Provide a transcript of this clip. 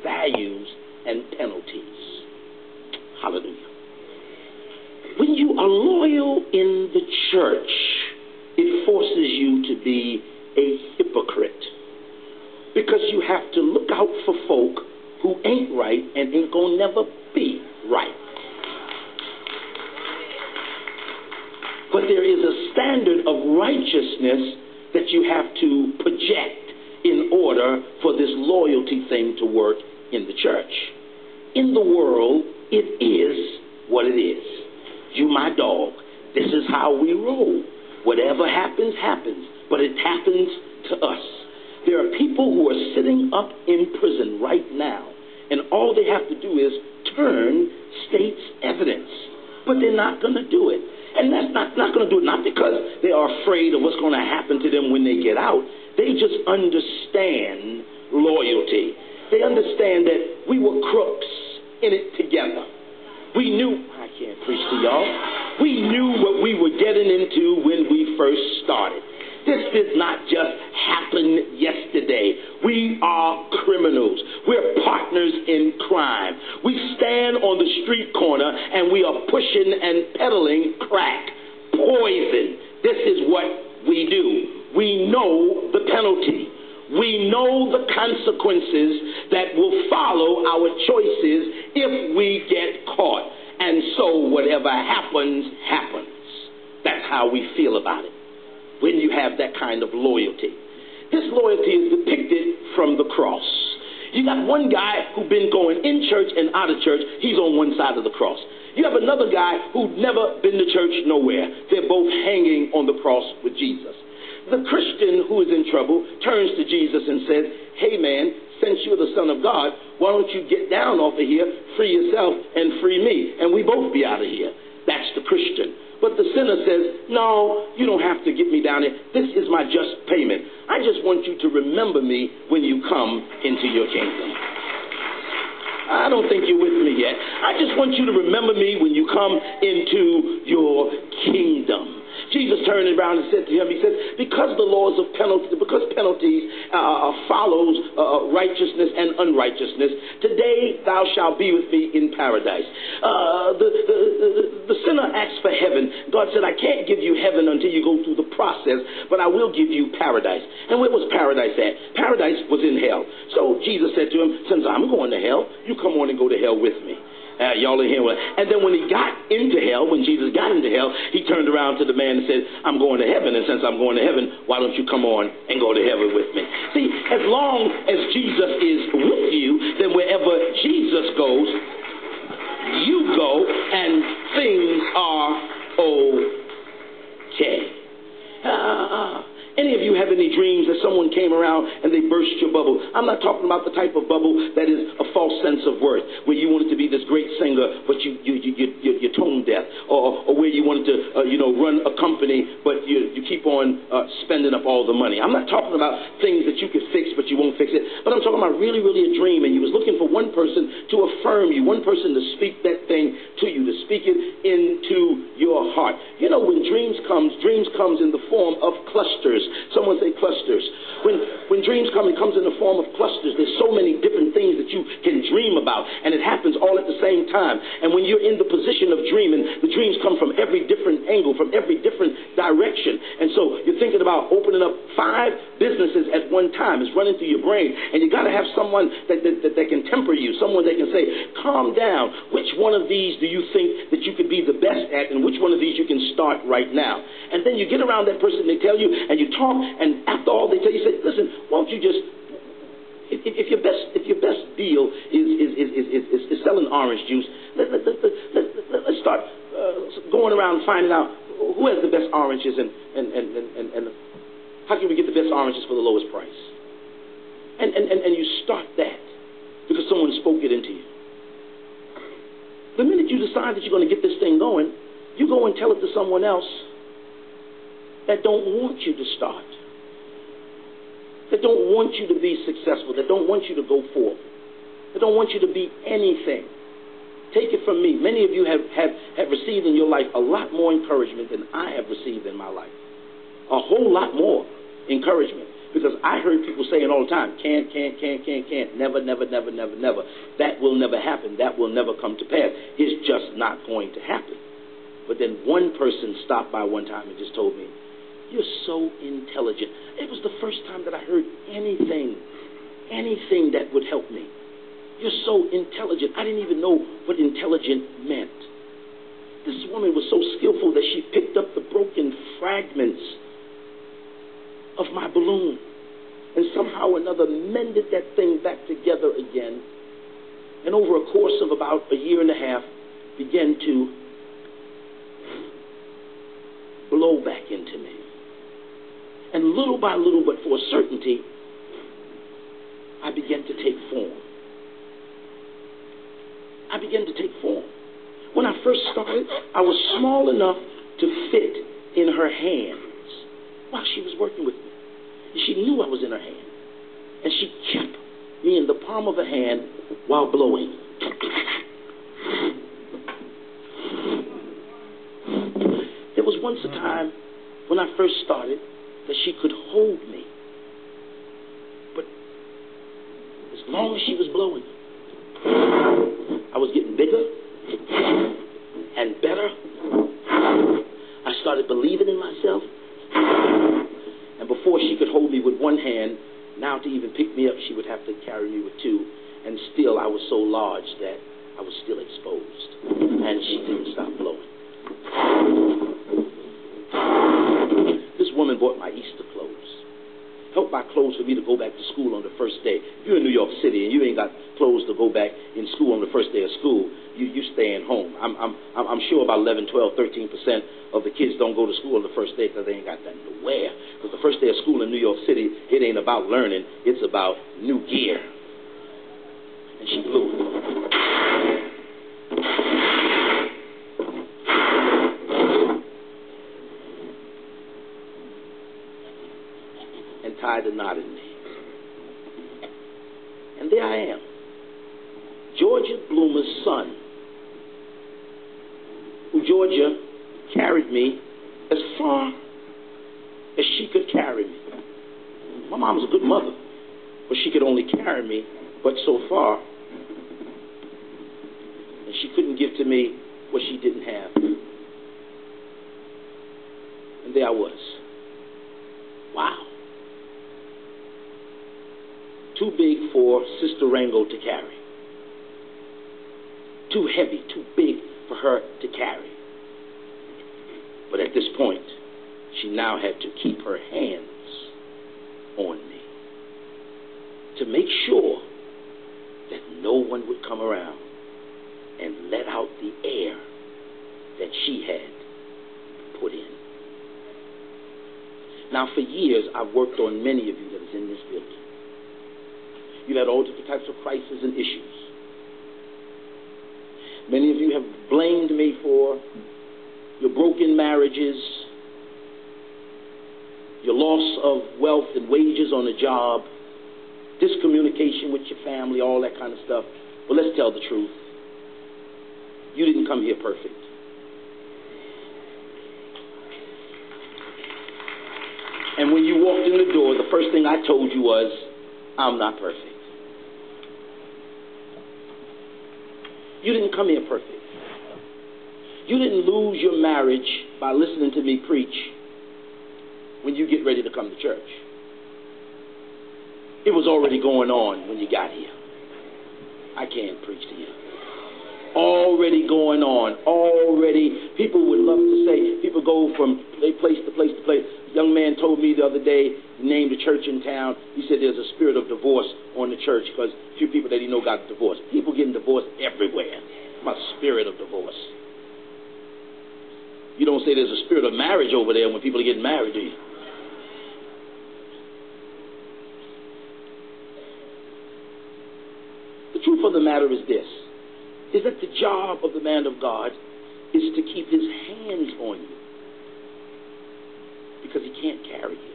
values and penalties. Hallelujah. When you are loyal in the church, it forces you to be a hypocrite, because you have to look out for folk who ain't right and ain't gonna never be right. But there is a standard of righteousness that you have to project in order for this loyalty thing to work in the church. In the world, it is what it is. You my dog. This is how we roll. Whatever happens, happens. But it happens to us. There are people who are sitting up in prison right now, and all they have to do is turn state's evidence. But they're not going to do it. And that's not going to do it, not because they are afraid of what's going to happen to them when they get out. They just understand loyalty. They understand that we were crooks in it together. We knew, I can't preach to y'all, we knew what we were getting into when we first started. This did not just happen yesterday. We are criminals. We're partners in crime. We stand on the street corner and we are pushing and peddling crack, poison. This is what we do. We know the penalty. We know the consequences that will follow our choices if we get caught. And so whatever happens, happens. That's how we feel about it when you have that kind of loyalty. This loyalty is depicted from the cross. You got one guy who's been going in church and out of church. He's on one side of the cross. You have another guy who's never been to church nowhere. They're both hanging on the cross with Jesus. The Christian who is in trouble turns to Jesus and says, hey man, since you're the Son of God, why don't you get down off of here, free yourself and free me, and we both be out of here. That's the Christian. But the sinner says, no, you don't have to get me down here. This is my just payment. I just want you to remember me when you come into your kingdom. I don't think you're with me yet. I just want you to remember me when you come into your kingdom. Jesus turned around and said to him, he said, because the laws of penalty, because penalties follows righteousness and unrighteousness, today thou shalt be with me in paradise. The sinner asked for heaven. God said, I can't give you heaven until you go through the process, but I will give you paradise. And where was paradise at? Paradise was in hell. So Jesus said to him, since I'm going to hell, you come on and go to hell with me. Y'all are here. And then when he got into hell, when Jesus got into hell, he turned around to the man and said, I'm going to heaven. And since I'm going to heaven, why don't you come on and go to heaven with me? See, as long as Jesus is with you, then wherever Jesus goes, you go, and things are okay. Any of you have any dreams that someone came around and they burst your bubble? I'm not talking about the type of bubble that is a false sense of worth, where you wanted to be this great singer, but you're tone deaf, or where you wanted to, run a company, but you keep on spending up all the money. I'm not talking about things that you could fix, but you won't fix it. But I'm talking about really, really a dream, and you was looking for one person to affirm you, one person to speak that thing to you, to speak it into your heart. You know, when dreams comes in the form of clusters. Someone say clusters. When dreams come, it comes in the form of clusters. There's so many different things that you can dream about, and it happens all at the same time. And when you're in the position of dreaming, the dreams come from every different angle, from every different direction. And so you're thinking about opening up 5 businesses at one time. It's running through your brain, and you got to have someone that can temper you, someone that can say, calm down. Which one of these do you think that you could be the best at, and which one of these you can start right now? And then you get around that person, they tell you, and you talk, and after all they tell you, say, listen, won't you just, if your best deal is selling orange juice, let's start going around finding out who has the best oranges, and how can we get the best oranges for the lowest price? And you start that because someone spoke it into you. The minute you decide that you're going to get this thing going, you go and tell it to someone else that don't want you to start, that don't want you to be successful, that don't want you to go forth, that don't want you to be anything. Take it from me. Many of you have received in your life a lot more encouragement than I have received in my life. A whole lot more encouragement. Because I heard people saying all the time, can't, never, never, never, never, never. That will never happen. That will never come to pass. It's just not going to happen. But then one person stopped by one time and just told me, you're so intelligent. It was the first time that I heard anything that would help me. You're so intelligent. I didn't even know what intelligent meant. This woman was so skillful that she picked up the broken fragments of my balloon and somehow or another mended that thing back together again. And over a course of about a year and a half, began to blow back into me. And little by little, but for a certainty, I began to take form. I began to take form. When I first started, I was small enough to fit in her hands while she was working with me. And she knew I was in her hand. And she kept me in the palm of her hand while blowing. There was once a time when I first started that she could hold me. But as long as she was blowing, I was getting bigger and better. I started believing in myself. And before she could hold me with one hand, now to even pick me up, she would have to carry me with two. And still, I was so large that I was still exposed. And she didn't stop blowing. This woman bought my Easter clothes. Helped buy clothes for me to go back to school on the first day. If you're in New York City and you ain't got clothes to go back in school on the first day of school, you staying home. I'm sure about 11, 12, 13% of the kids don't go to school on the first day because they ain't got nothing to wear. Because the first day of school in New York City, it ain't about learning. It's about new gear. And she blew it. And tied a knot in me. And there I am, Georgia Bloomer's son, who Georgia carried me as far as she could carry me. My mom was a good mother, but she could only carry me but so far. And she couldn't give to me what she didn't have. And there I was. Wow. Too big for Sister Rango to carry. Too heavy, too big for her to carry. But at this point, she now had to keep her hands on me to make sure that no one would come around and let out the air that she had put in. Now, for years, I've worked on many of you that is in this building. You've had all different types of crises and issues. Many of you have blamed me for your broken marriages, your loss of wealth and wages on the job, discommunication with your family, all that kind of stuff. But let's tell the truth. You didn't come here perfect. And when you walked in the door, the first thing I told you was, I'm not perfect. You didn't come here perfect. You didn't lose your marriage by listening to me preach when you get ready to come to church. It was already going on when you got here. I can't preach to you. Already going on. Already, people would love to say, people go from place to place to place. A young man told me the other day, he named a church in town. He said there's a spirit of divorce on the church because a few people that he know got divorced. People getting divorced everywhere. My spirit of divorce. You don't say there's a spirit of marriage over there when people are getting married, do you? The truth of the matter is this, is that the job of the man of God is to keep his hands on you because he can't carry you.